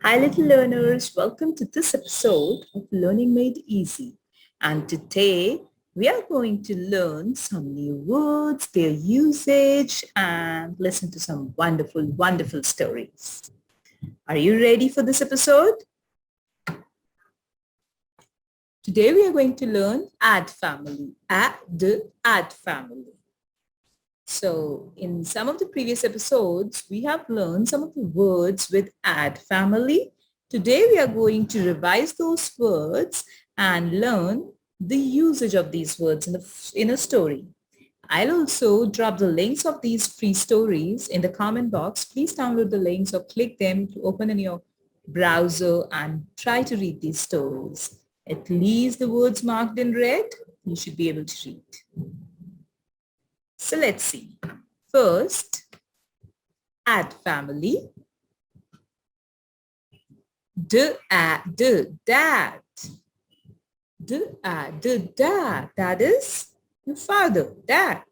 Hi, little learners. Welcome to this episode of Learning Made Easy. And today we are going to learn some new words, their usage, and listen to some wonderful, wonderful stories. Are you ready for this episode? Today we are going to learn add family. Add family. So in some of the previous episodes, we have learned some of the words with add family. Today we are going to revise those words and learn the usage of these words in a story. I'll also drop the links of these free stories in the comment box. Please download the links or click them to open in your browser and try to read these stories. At least the words marked in red, you should be able to read. So let's see. First, add family. Dad. Dad. Dad. That is your father, dad.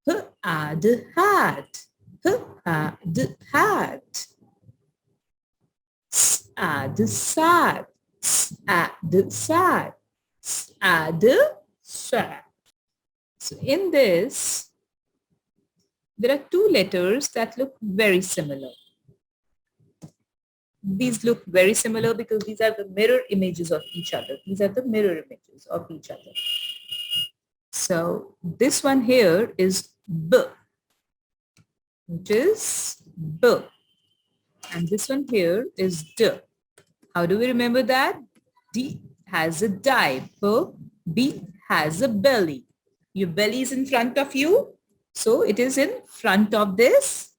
Had. Had. Add sad. Add sad. Add sad. So in this, there are two letters that look very similar. These look very similar because these are the mirror images of each other. These are the mirror images of each other. So this one here is B, which is B. And this one here is D. How do we remember that? D has a diaper. B has a belly. Your belly is in front of you. So it is in front of this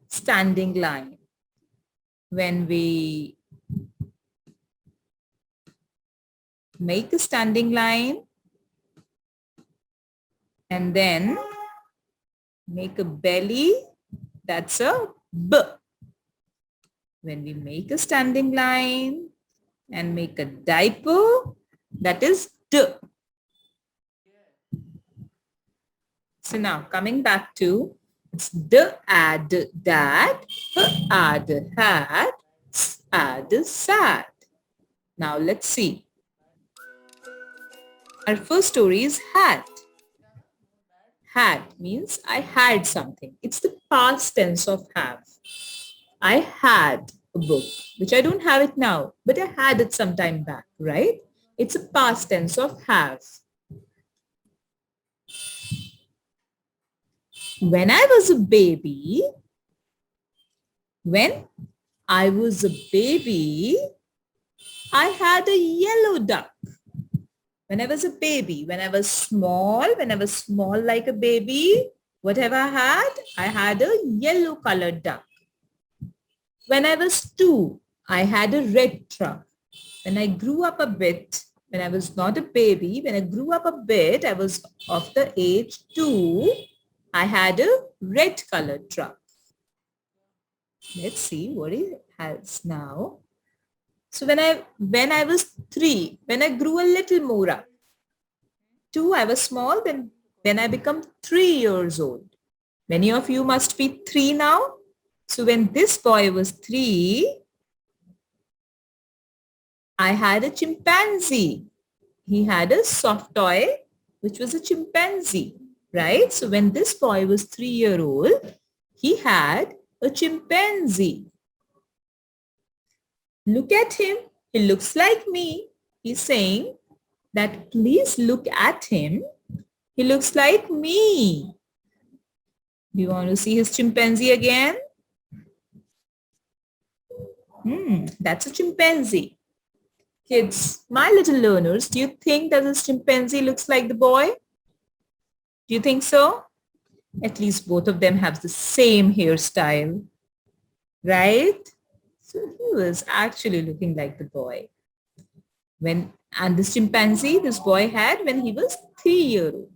standing line. When we make a standing line and then make a belly, that's a B. When we make a standing line and make a diaper, that is D. So now coming back to it's the add dad, add had, add sad. Now let's see. Our first story is had. Had means I had something. It's the past tense of have. I had a book, which I don't have it now, but I had it some time back, right? It's a past tense of have. When I was a baby, I had a yellow duck. When I was a baby, when I was small like a baby, whatever I had a yellow colored duck. When I was 2, I had a red truck. When I grew up a bit, when I was not a baby, when I grew up a bit, I was of the age 2, I had a red colored truck. Let's see what it has now. So when I was 3, when I grew a little more up, 2, I was small, then I become 3 years old. Many of you must be 3 now. So when this boy was 3, I had a chimpanzee. He had a soft toy, which was a chimpanzee, right? So when this boy was 3-year-old, he had a chimpanzee. Look at him. He looks like me. He's saying that please look at him. He looks like me. Do you want to see his chimpanzee again? That's a chimpanzee. Kids, my little learners, do you think that this chimpanzee looks like the boy? Do you think so? At least both of them have the same hairstyle, right? So he was actually looking like the boy. And this chimpanzee, this boy had when he was 3-year-old.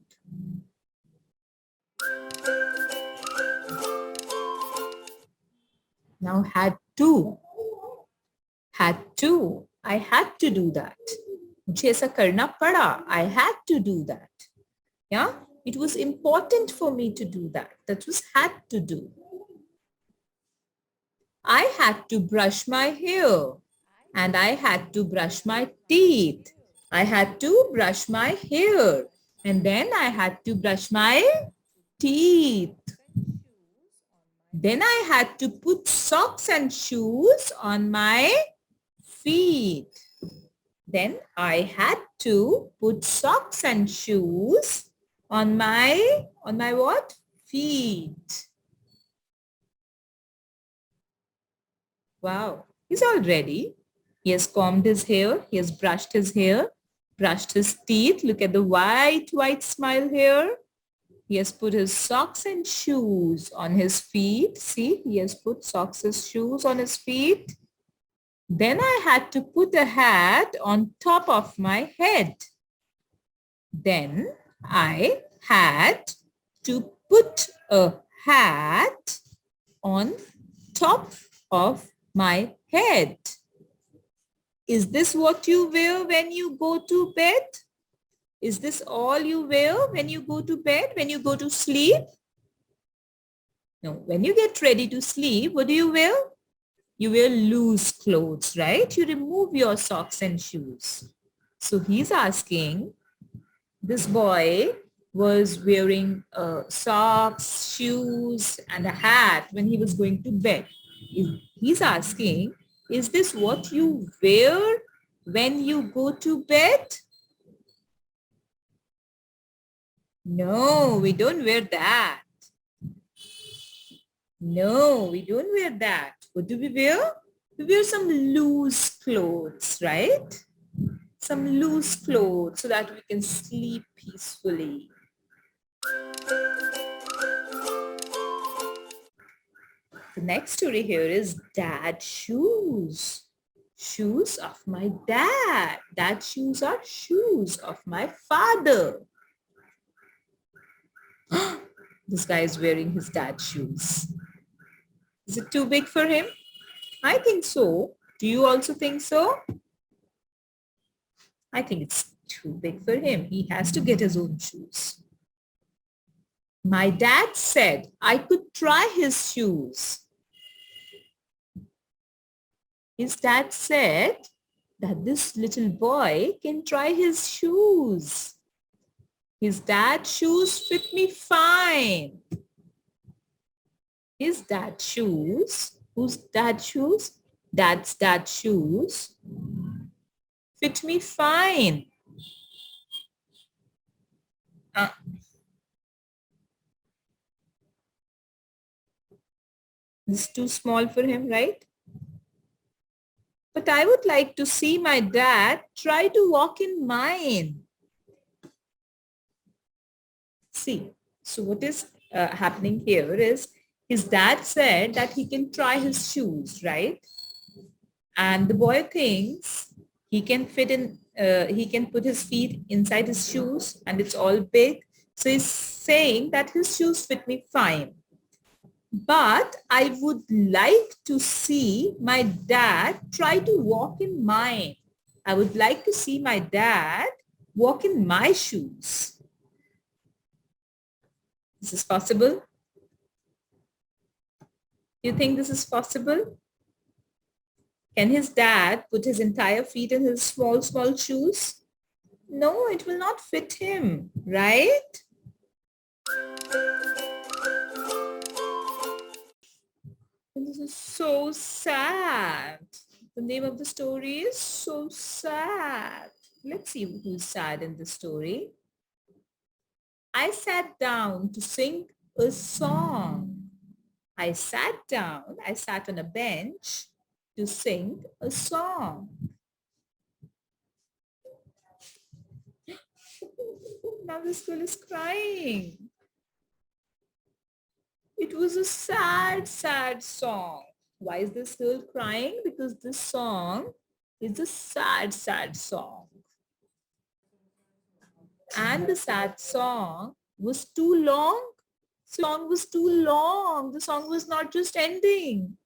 Now had to. I had to do that. मुझे ऐसा करना पड़ा. I had to do that. Yeah, it was important for me to do that. That was had to do. I had to brush my hair and I had to brush my teeth. I had to brush my hair and then I had to brush my teeth. Then I had to put socks and shoes on my feet. Then I had to put socks and shoes on my what? Feet. Wow, he's all ready. He has combed his hair. He has brushed his hair, brushed his teeth. Look at the white smile here. He has put his socks and shoes on his feet. See, he has put socks and shoes on his feet. Then I had to put a hat on top of my head. Then I had to put a hat on top of my head. Is this what you wear when you go to bed? Is this all you wear when you go to bed, when you go to sleep? No, when you get ready to sleep, what do you wear? You wear loose clothes, right? You remove your socks and shoes. So he's asking, this boy was wearing socks, shoes, and a hat when he was going to bed. He's asking, is this what you wear when you go to bed? No, we don't wear that. No, we don't wear that. What do we wear? We wear some loose clothes, right? Some loose clothes so that we can sleep peacefully. The next story here is Dad's shoes. Shoes of my dad. Dad's shoes are shoes of my father. This guy is wearing his dad's shoes. Is it too big for him? I think so. Do you also think so? I think it's too big for him. He has to get his own shoes. My dad said I could try his shoes. His dad said that this little boy can try his shoes. His dad's shoes fit me fine. His dad's shoes, whose dad's shoes? Dad's shoes fit me fine. This is too small for him, right? But I would like to see my dad try to walk in mine. See, so what is happening here is his dad said that he can try his shoes, right? And the boy thinks he can fit in, he can put his feet inside his shoes and it's all big. So he's saying that his shoes fit me fine. But I would like to see my dad try to walk in mine. I would like to see my dad walk in my shoes. This is possible? Do you think this is possible? Can his dad put his entire feet in his small shoes? No, it will not fit him, right? And this is so sad. The name of the story is So Sad. Let's see who's sad in the story. I sat down to sing a song. I sat on a bench to sing a song. Now this girl is crying. It was a sad song. Why is this girl crying? Because this song is a sad song. And the sad song was too long. The song was not just ending.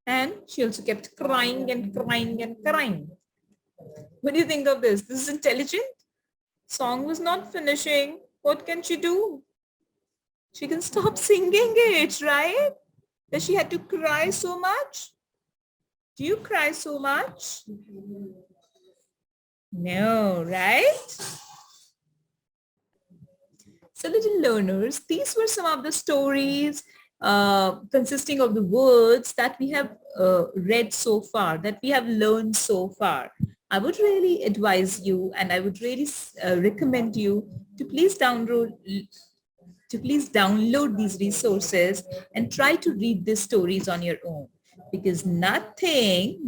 And she also kept crying and crying and crying. What do you think of this? This is intelligent. Song was not finishing. What can she do? She can stop singing it, right? That she had to cry so much. Do you cry so much? No, right? So little learners, these were some of the stories consisting of the words that we have read so far, that we have learned so far. I would really advise you and I would really recommend you to please download these resources and try to read these stories on your own, because nothing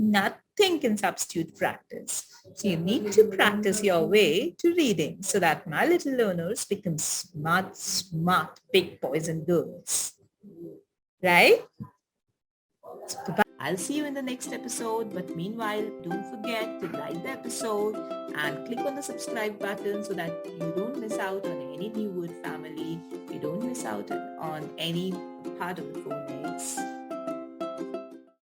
can substitute practice. So you need to practice your way to reading so that my little learners become smart big boys and girls. Right? So goodbye. I'll see you in the next episode. But meanwhile, don't forget to like the episode and click on the subscribe button so that you don't miss out on any new word family. You don't miss out on any part of the phonics.